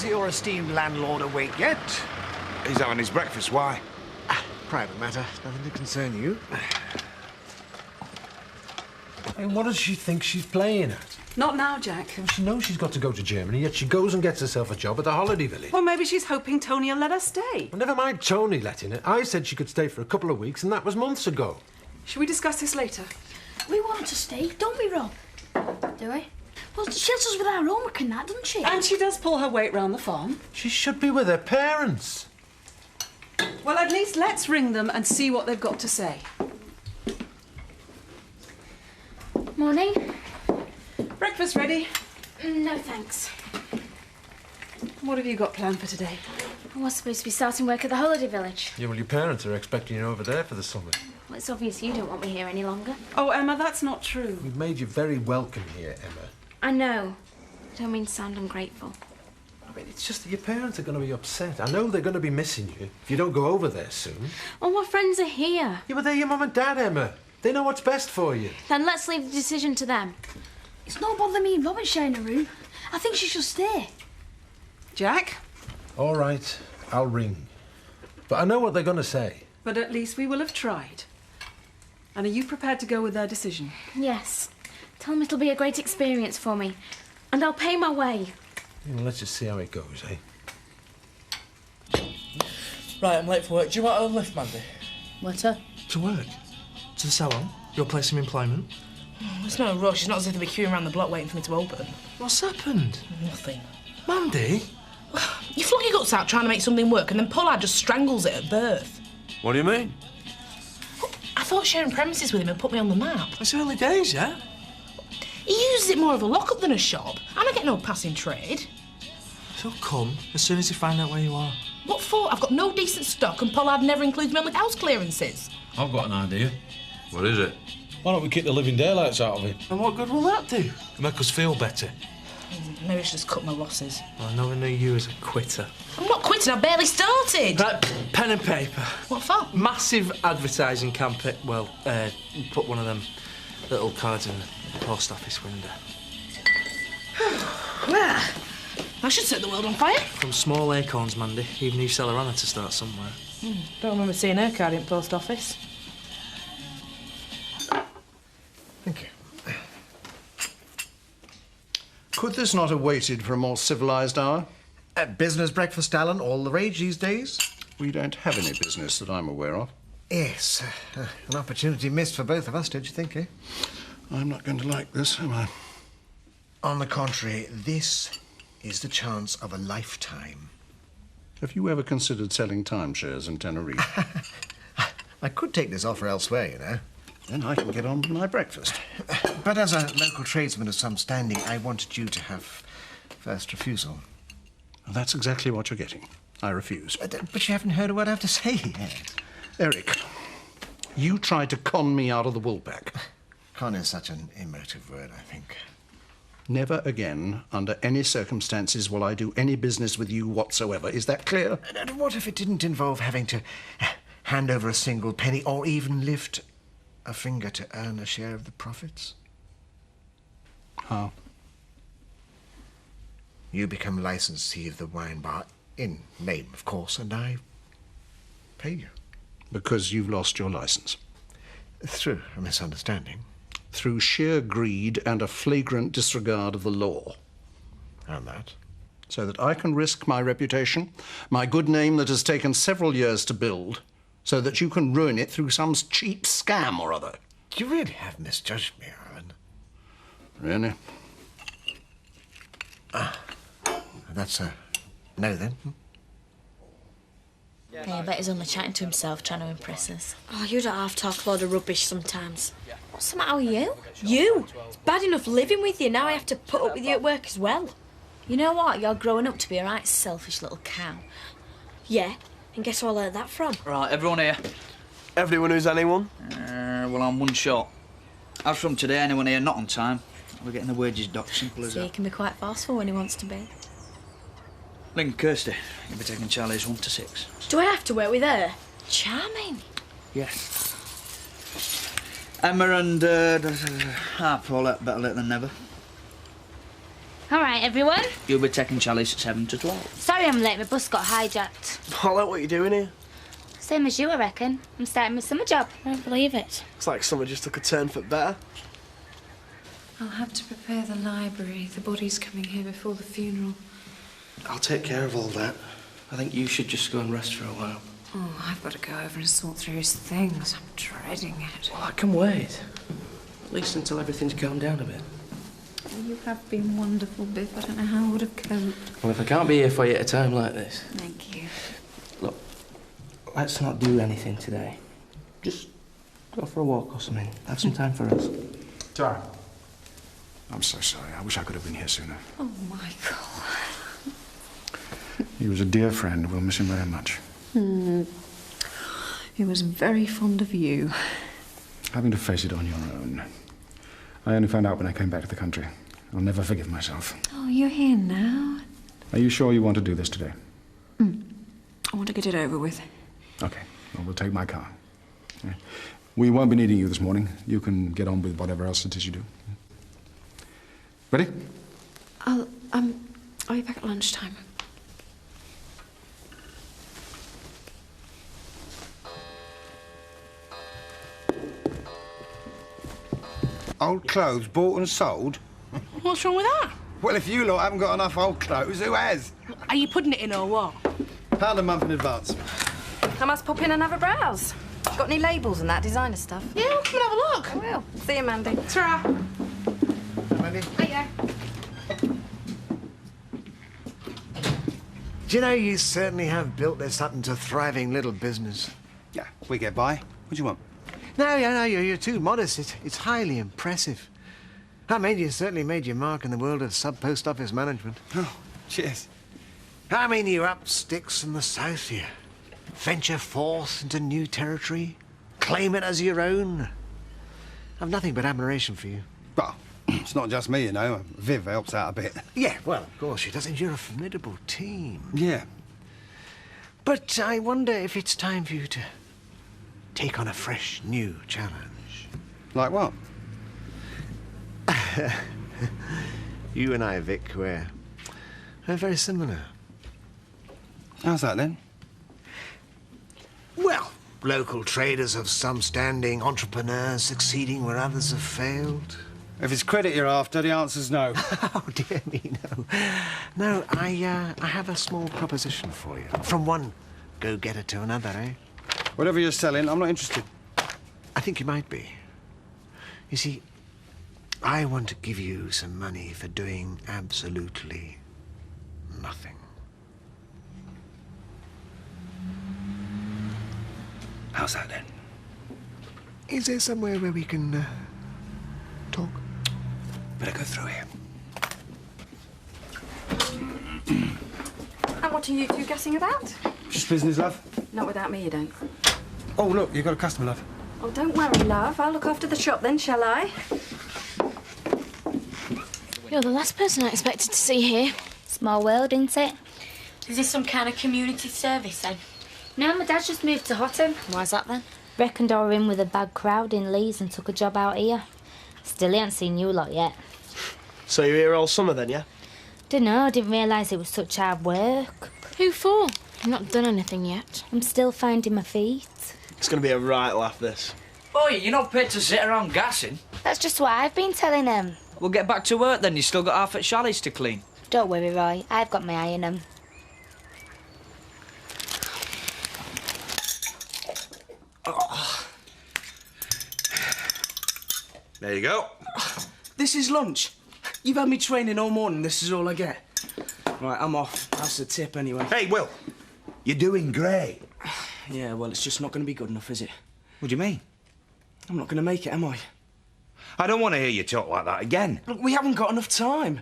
your esteemed landlord awake yet? He's having his breakfast. Why? Private matter. Nothing to concern you. And what does she think she's playing at? Not now, Jack. Well, she knows she's got to go to Germany, yet she goes and gets herself a job at the holiday village. Well, maybe she's hoping Tony will let her stay. Well, never mind Tony letting her. I said she could stay for a couple of weeks, and that was months ago. Should we discuss this later? We want her to stay, don't we, Rob? Do we? Well, she helps us with our homework and that, doesn't she? And she does pull her weight round the farm. She should be with her parents. Well, at least let's ring them and see what they've got to say. Morning. Breakfast ready? No, thanks. What have you got planned for today? I was supposed to be starting work at the holiday village. Yeah, well, your parents are expecting you over there for the summer. Well, it's obvious you don't want me here any longer. Oh, Emma, that's not true. We've made you very welcome here, Emma. I know. I don't mean to sound ungrateful. I mean, it's just that your parents are going to be upset. I know they're going to be missing you if you don't go over there soon. All my friends are here. Yeah, but they're your mum and dad, Emma. They know what's best for you. Then let's leave the decision to them. It's not bothering me and Robert sharing a room. I think she should stay. Jack? All right, I'll ring. But I know what they're going to say. But at least we will have tried. And are you prepared to go with their decision? Yes. Tell them it'll be a great experience for me. And I'll pay my way. Yeah, well, let's just see how it goes, eh? Right, I'm late for work. Do you want a lift, Mandy? Where to? To work? To the salon? Your place of employment? Oh, there's no rush. It's not as if they'll be queuing around the block waiting for me to open. What's happened? Nothing. Mandy? You flog your guts out trying to make something work and then Pollard just strangles it at birth. What do you mean? I thought sharing premises with him would put me on the map. It's early days, yeah? He uses it more of a lock-up than a shop, and I get no passing trade. He'll come as soon as he finds out where you are. What for? I've got no decent stock and Pollard never includes me on the house clearances. I've got an idea. What is it? Why don't we kick the living daylights out of him? And what good will that do? Make us feel better. Maybe I should just cut my losses. I never knew you as a quitter. I'm not quitting, I barely started. Right, pen and paper. What for? Massive advertising campaign. Well, put one of them little cards in the post office window. Well, I should set the world on fire. From small acorns, Mandy. Even you sell her Anna to start somewhere. Don't remember seeing her card in post office. Thank you. Could this not have waited for a more civilised hour? Business breakfast, Alan, all the rage these days? We don't have any business that I'm aware of. Yes. An opportunity missed for both of us, don't you think, eh? I'm not going to like this, am I? On the contrary, this is the chance of a lifetime. Have you ever considered selling timeshares in Tenerife? I could take this offer elsewhere, you know. Then I can get on with my breakfast. But as a local tradesman of some standing, I wanted you to have first refusal. Well, that's exactly what you're getting. I refuse. But you haven't heard a word I have to say yet. Eric, you tried to con me out of the woolpack. Con is such an emotive word, I think. Never again, under any circumstances, will I do any business with you whatsoever. Is that clear? And what if it didn't involve having to hand over a single penny or even lift a finger to earn a share of the profits? How? You become licensee of the wine bar, in name, of course, and I pay you. Because you've lost your licence. Through a misunderstanding. Through sheer greed and a flagrant disregard of the law. And that? So that I can risk my reputation, my good name that has taken several years to build, so that you can ruin it through some cheap scam or other. You really have misjudged me, Alan. Really? That's a no, then. Yeah, I bet he's only chatting to himself, trying to impress us. Oh, you don't have to talk a load of rubbish sometimes. What's the matter with you? You? It's bad enough living with you, now I have to put up with you at work as well. You know what? You're growing up to be a right selfish little cow. Yeah, and guess where I learned that from? Right, everyone here? Everyone who's anyone? Well, I'm one shot. As from today, anyone here not on time, we're getting the wages docked, simple as So he that. can be quite forceful when he wants to be. Link, Kirsty, you'll be taking Charlie's 1 to 6. Do I have to work with her? Charming. Yes. Emma and Paulette, better late than never. All right, everyone. You'll be taking Charlie's 7 to 12. Sorry I'm late. My bus got hijacked. I like what you're doing here. Same as you, I reckon. I'm starting my summer job. I don't believe it. It's like summer just took a turn for the better. I'll have to prepare the library. The body's coming here before the funeral. I'll take care of all that. I think you should just go and rest for a while. Oh, I've got to go over and sort through his things. I'm dreading it. Well, I can wait. At least until everything's calmed down a bit. You have been wonderful, Biff. I don't know how I would have coped. Well, if I can't be here for you at a time like this... Thank you. Look, let's not do anything today. Just go for a walk or something. Have some time for us. Tara. I'm so sorry. I wish I could have been here sooner. Oh, Michael. He was a dear friend. We'll miss him very much. He was very fond of you. Having to face it on your own. I only found out when I came back to the country. I'll never forgive myself. Oh, you're here now. Are you sure you want to do this today? I want to get it over with. Okay. Well, we'll take my car. Yeah. We won't be needing you this morning. You can get on with whatever else it is you do. Ready? I'll be back at lunchtime. Old clothes bought and sold? What's wrong with that? Well, if you lot haven't got enough old clothes, who has? Are you putting it in or what? £1 a month in advance. I must pop in and have a browse. Got any labels and that designer stuff? Yeah, we'll come and have a look. I will. See you, Mandy. Ta-ra. Mandy? Hiya. Do you know, you certainly have built this up into a thriving little business. Yeah, we get by. What do you want? No, you're too modest. It's highly impressive. I mean, you certainly made your mark in the world of sub-post office management. Oh, cheers. I mean, you're up sticks in the south here. Venture forth into new territory. Claim it as your own. I've nothing but admiration for you. Well, it's not just me, you know. Viv helps out a bit. Yeah, well, of course she does, and you're a formidable team. Yeah. But I wonder if it's time for you to take on a fresh, new challenge. Like what? You and I, Vic, we're very similar. How's that, then? Well, local traders of some standing, entrepreneurs succeeding where others have failed. If it's credit you're after, the answer's no. Oh, dear me, no. No, I have a small proposition for you. From one go-getter to another, eh? Whatever you're selling, I'm not interested. I think you might be. You see, I want to give you some money for doing absolutely nothing. How's that, then? Is there somewhere where we can talk? Better go through here. And what are you two gassing about? Just business, love. Not without me, you don't. Oh, look, you've got a customer, love. Oh, don't worry, love. I'll look after the shop then, shall I? You're the last person I expected to see here. Small world, isn't it? Is this some kind of community service then? No, my dad's just moved to Hotton. Why's that then? Reckoned I were in with a bad crowd in Leeds and took a job out here. Still ain't seen you lot yet. So you're here all summer then, yeah? Dunno, didn't realise it was such hard work. Who for? I've not done anything yet. I'm still finding my feet. It's going to be a right laugh, this. Boy, you're not paid to sit around gassing. That's just what I've been telling them. We'll get back to work then. You still got half at Charlie's to clean. Don't worry, Roy. I've got my eye on them. Oh. There you go. This is lunch. You've had me training all morning. This is all I get. Right, I'm off. That's the tip anyway. Hey, Will. You're doing great. Yeah, well, it's just not going to be good enough, is it? What do you mean? I'm not going to make it, am I? I don't want to hear you talk like that again. Look, we haven't got enough time.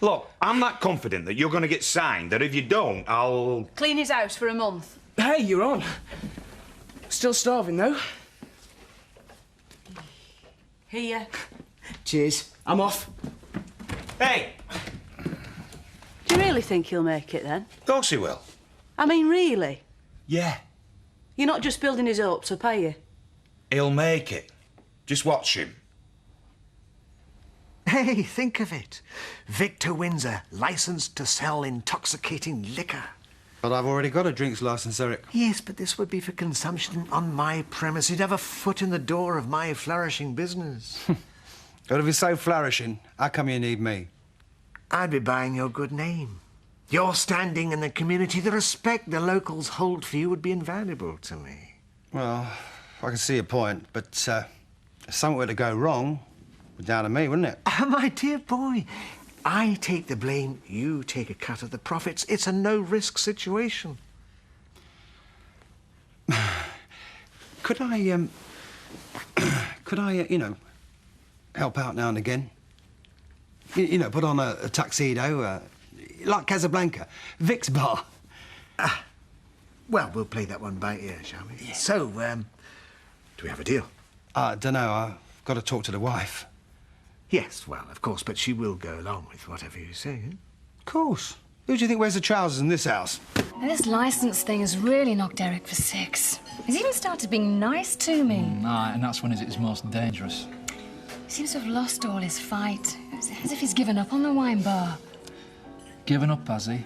Look, I'm that confident that you're going to get signed that if you don't, I'll... Clean his house for a month. Hey, you're on. Still starving, though. Here. Cheers. I'm off. Hey! Do you really think he'll make it, then? Of course he will. I mean, really? Yeah. You're not just building his hopes up, are you? He'll make it. Just watch him. Hey, think of it. Victor Windsor, licensed to sell intoxicating liquor. But I've already got a drinks licence, Eric. Yes, but this would be for consumption on my premise. You'd have a foot in the door of my flourishing business. But if it's so flourishing, how come you need me? I'd be buying your good name. Your standing in the community, the respect the locals hold for you would be invaluable to me. Well, I can see your point, but if something were to go wrong, it would be down to me, wouldn't it? My dear boy, I take the blame, you take a cut of the profits. It's a no-risk situation. Could I, you know, help out now and again? You know, put on a tuxedo, like Casablanca, Vic's bar. Well, we'll play that one by ear, shall we? Yeah. So, do we have a deal? I don't know. I've got to talk to the wife. Yes, well, of course, but she will go along with whatever you say. Eh? Of course. Who do you think wears the trousers in this house? This licence thing has really knocked Eric for six. He's even started being nice to me. And that's when it's its most dangerous. He seems to have lost all his fight. It's as if he's given up on the wine bar. Given up, has he?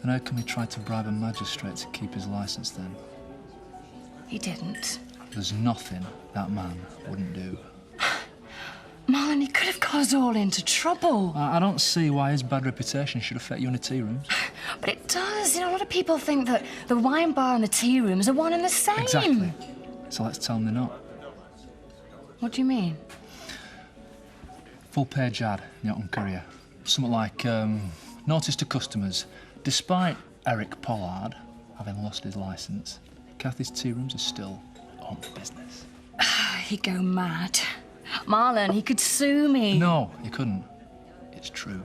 Then how come he tried to bribe a magistrate to keep his licence then? He didn't. There's nothing that man wouldn't do. Marlon, he could have got us all into trouble. I don't see why his bad reputation should affect you in the tea rooms. But it does. You know, a lot of people think that the wine bar and the tea rooms are one and the same. Exactly. So let's tell them they're not. What do you mean? Full-page ad in the Otten Courier. Something like, notice to customers, despite Eric Pollard having lost his licence, Kathy's tea rooms are still on business. He'd go mad. Marlon, he could sue me. No, he couldn't. It's true.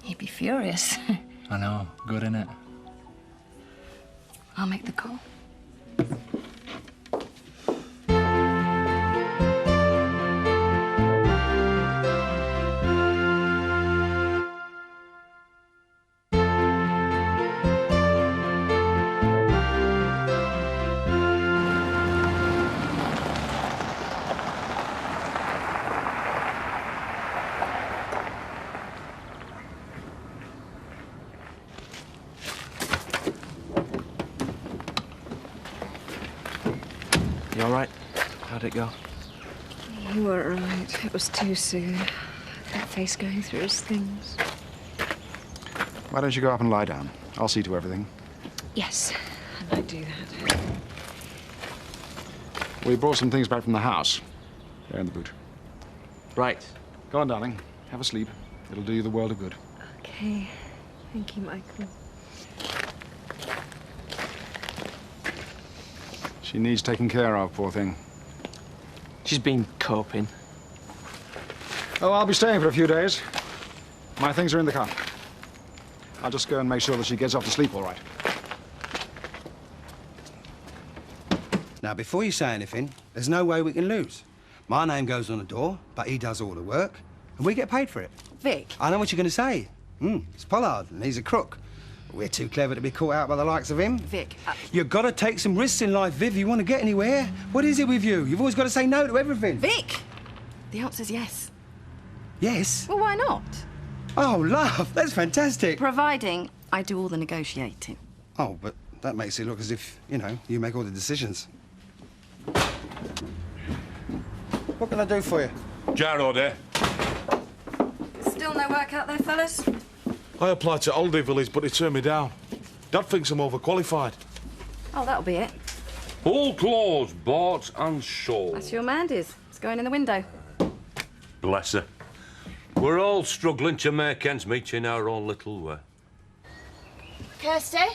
He'd be furious. I know. Good, innit? I'll make the call. You all right? How'd it go? You were right. It was too soon. That face going through his things. Why don't you go up and lie down? I'll see to everything. Yes, I might do that. We brought some things back from the house. They're in the boot. Right. Go on, darling. Have a sleep. It'll do you the world of good. Okay. Thank you, Michael. She needs taking care of, poor thing. She's been coping. Oh, I'll be staying for a few days. My things are in the car. I'll just go and make sure that she gets off to sleep all right. Now, before you say anything, there's no way we can lose. My name goes on the door, but he does all the work, and we get paid for it. Vic. I know what you're going to say. It's Pollard, and he's a crook. We're too clever to be caught out by the likes of him. Vic. You've got to take some risks in life, Viv, if you want to get anywhere. What is it with you? You've always got to say no to everything. Vic! The answer's yes. Yes? Well, why not? Oh, love, that's fantastic. Providing I do all the negotiating. Oh, but that makes it look as if, you know, you make all the decisions. What can I do for you? Jar order. Still no work out there, fellas? I applied to Holiday Village, but they turned me down. Dad thinks I'm overqualified. Oh, that'll be it. All clothes bought and sold. That's your Mandy's. It's going in the window. Bless her. We're all struggling to make ends meet in our own little way. Kirsty?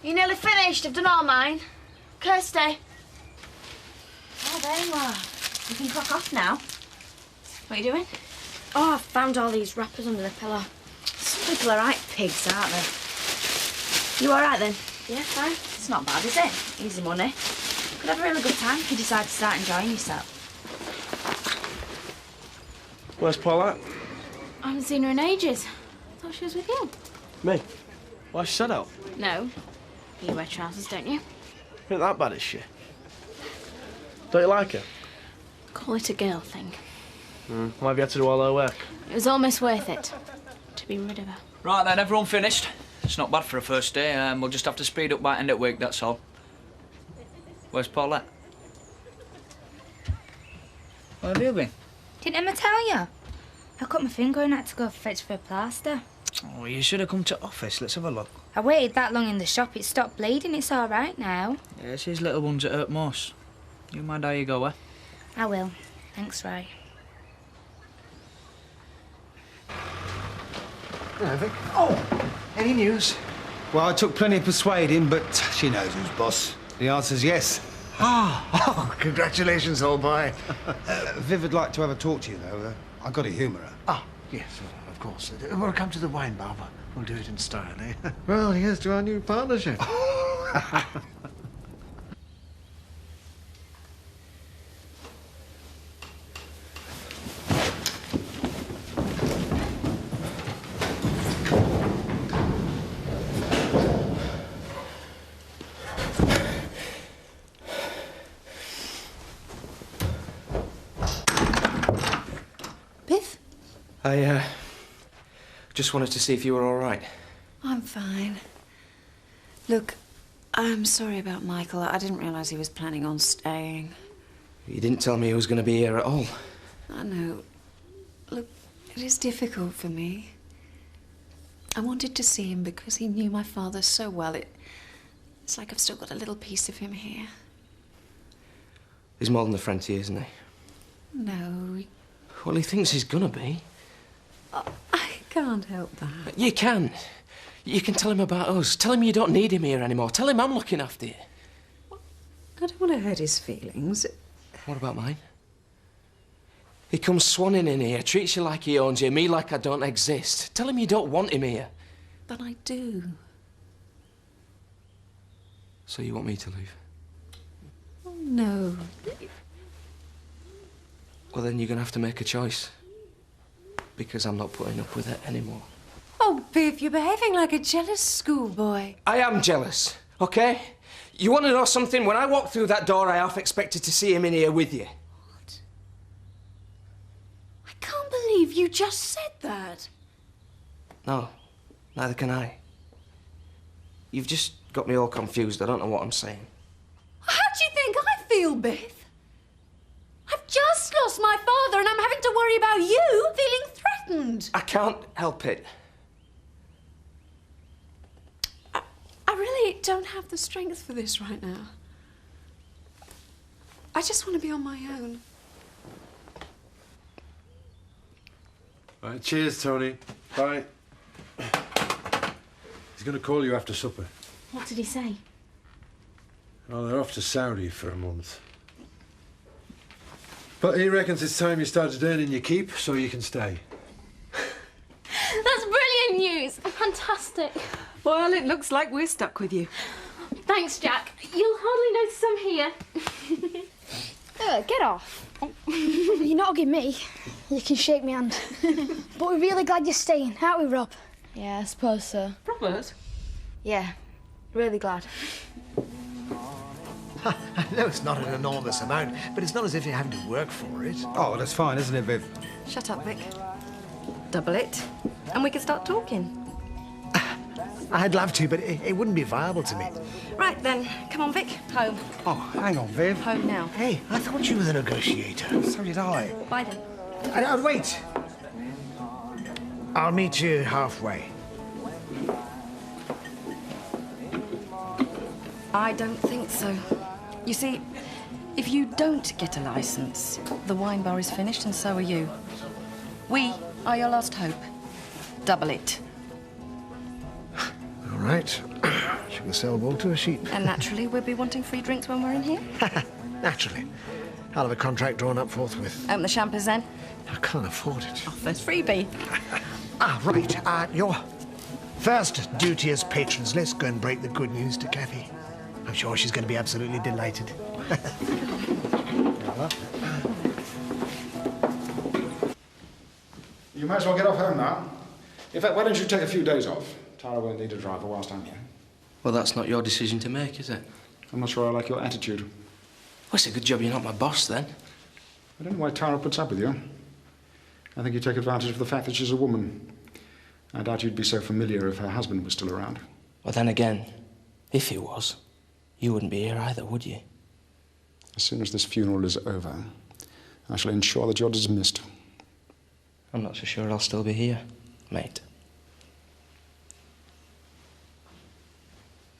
You nearly finished? I've done all mine. Kirsty? Oh, there you are. You can clock off now. What are you doing? Oh, I found all these wrappers under the pillow. Some people are right pigs, aren't they? You all right, then? Yeah, fine. It's not bad, is it? Easy money. Could have a really good time if you decide to start enjoying yourself. Where's Paula? I haven't seen her in ages. I thought she was with you. Me? Why, she said out? No. You wear trousers, don't you? Ain't that bad, is she? Don't you like her? Call it a girl thing. Why have you had to do all her work? It was almost worth it to be rid of her. Right then, everyone finished. It's not bad for a first day. We'll just have to speed up by end of week, that's all. Where's Paulette? Where have you been? Didn't Emma tell you? I cut my finger and had to go fetch for a plaster. Oh, you should have come to office. Let's have a look. I waited that long in the shop, it stopped bleeding, it's all right now. Yeah, it's his little ones that hurt most. You mind how you go, eh? I will. Thanks, Ray. Hello, Vic. Oh, any news? Well, I took plenty of persuading, but she knows who's boss. The answer's yes. Oh, congratulations, old boy. Viv would like to have a talk to you, though. I've got to humour her. Ah, yes, of course. We'll come to the wine bar. We'll do it in style, eh? Well, here's to our new partnership. Biff? I, just wanted to see if you were all right. I'm fine. Look, I'm sorry about Michael. I didn't realise he was planning on staying. You didn't tell me he was going to be here at all. I know. Look, it is difficult for me. I wanted to see him because he knew my father so well. It's like I've still got a little piece of him here. He's more than a friend to you, isn't he? No, Well, he thinks he's gonna be. I can't help that. You can. You can tell him about us. Tell him you don't need him here anymore. Tell him I'm looking after you. I don't want to hurt his feelings. What about mine? He comes swanning in here, treats you like he owns you, me like I don't exist. Tell him you don't want him here. But I do. So you want me to leave? Oh, no. Well, then you're gonna have to make a choice. Because I'm not putting up with it anymore. Oh, Biff, you're behaving like a jealous schoolboy. I am jealous, okay? You want to know something? When I walked through that door, I half expected to see him in here with you. I can't believe you just said that. No, neither can I. You've just got me all confused. I don't know what I'm saying. How do you think I feel, Biff? I've just lost my father and I'm having to worry about you feeling threatened. I can't help it. I really don't have the strength for this right now. I just want to be on my own. Right, cheers, Tony. Bye. He's going to call you after supper. What did he say? Oh, they're off to Saudi for a month. But he reckons it's time you started earning your keep so you can stay. That's brilliant news. Fantastic. Well, it looks like we're stuck with you. Thanks, Jack. You'll hardly notice I'm here. Get off. You're not hugging me. You can shake my hand. But we're really glad you're staying, aren't we, Rob? Yeah, I suppose so. Robert? Yeah, really glad. I know it's not an enormous amount, but it's not as if you're having to work for it. Oh, that's fine, isn't it, Viv? Shut up, Vic. Double it, and we can start talking. I'd love to, but it wouldn't be viable to me. Right then, come on, Vic. Home. Oh, hang on, Viv. Home now. Hey, I thought you were the negotiator. So did I. Bye then. Wait. I'll meet you halfway. I don't think so. You see, if you don't get a licence, the wine bar is finished and so are you. We are your last hope. Double it. All right. She can sell wool to a sheep. And naturally, we'll be wanting free drinks when we're in here. Naturally. I'll have a contract drawn up forthwith. Open the champers then. I can't afford it. Oh, first freebie. Right. Your first duty as patrons. Let's go and break the good news to Kathy. I'm sure she's going to be absolutely delighted. You might as well get off home now. In fact, why don't you take a few days off? Tara won't need a driver whilst I'm here. Well, that's not your decision to make, is it? I'm not sure I like your attitude. Well, it's a good job you're not my boss, then. I don't know why Tara puts up with you. I think you take advantage of the fact that she's a woman. I doubt you'd be so familiar if her husband was still around. Well, then again, if he was, you wouldn't be here either, would you? As soon as this funeral is over, I shall ensure that you're dismissed. I'm not so sure I'll still be here, mate.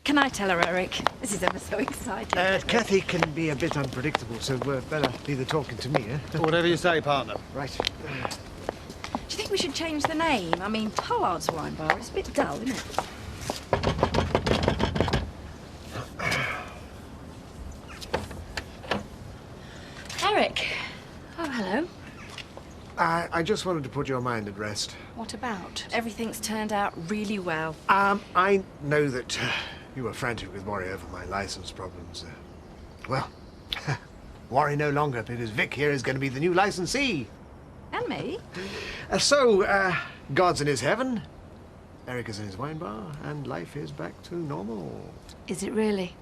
Can I tell her, Eric? This is ever so exciting. Kathy can be a bit unpredictable, so better leave the talking to me, eh? Whatever you say, partner. Right. Do you think we should change the name? I mean, Pollard's Wine Bar is a bit dull, isn't it? Eric. Oh, hello. I just wanted to put your mind at rest. What about? Everything's turned out really well. I know that you were frantic with worry over my license problems. Well, worry no longer, because Vic here is going to be the new licensee. And me? God's in his heaven, Eric is in his wine bar, and life is back to normal. Is it really?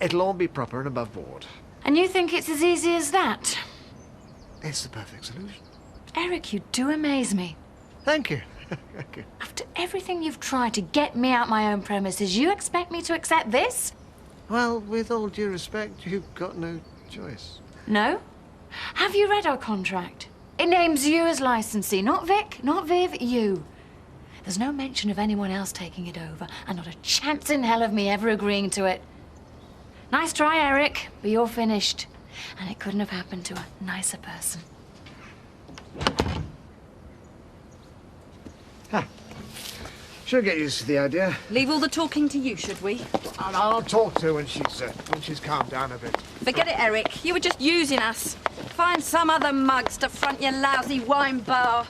It'll all be proper and above board. And you think it's as easy as that? It's the perfect solution. Eric, you do amaze me. Thank you. Thank you. After everything you've tried to get me out my own premises, you expect me to accept this? Well, with all due respect, you've got no choice. No? Have you read our contract? It names you as licensee, not Vic, not Viv, you. There's no mention of anyone else taking it over, and not a chance in hell of me ever agreeing to it. Nice try, Eric, but you're finished. And it couldn't have happened to a nicer person. She'll get used to the idea. Leave all the talking to you, should we? I'll talk to her when she's calmed down a bit. Forget it, Eric. You were just using us. Find some other mugs to front your lousy wine bar.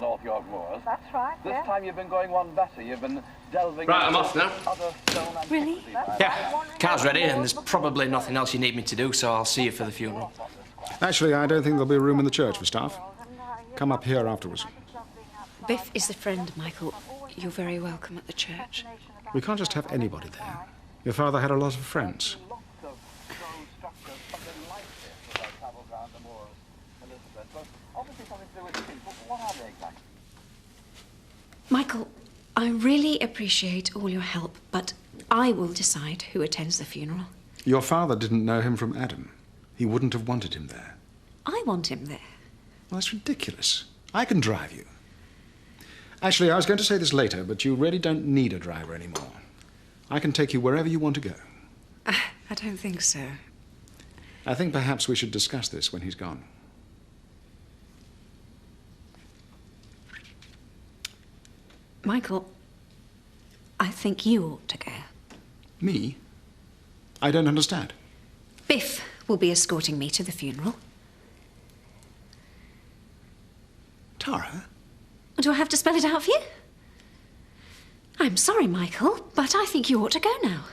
North York Moors. That's right, This time you've been going one better. You've been delving... Right, I'm off now. Really? Yeah, car's ready, and there's probably nothing else you need me to do, so I'll see you for the funeral. Actually, I don't think there'll be room in the church for staff. Come up here afterwards. Biff is a friend, Michael. You're very welcome at the church. We can't just have anybody there. Your father had a lot of friends. Michael, I really appreciate all your help, but I will decide who attends the funeral. Your father didn't know him from Adam. He wouldn't have wanted him there. I want him there. Well, that's ridiculous. I can drive you. Actually, I was going to say this later, but you really don't need a driver anymore. I can take you wherever you want to go. I don't think so. I think perhaps we should discuss this when he's gone. Michael, I think you ought to go. Me? I don't understand. Biff will be escorting me to the funeral. Tara? Do I have to spell it out for you? I'm sorry, Michael, but I think you ought to go now.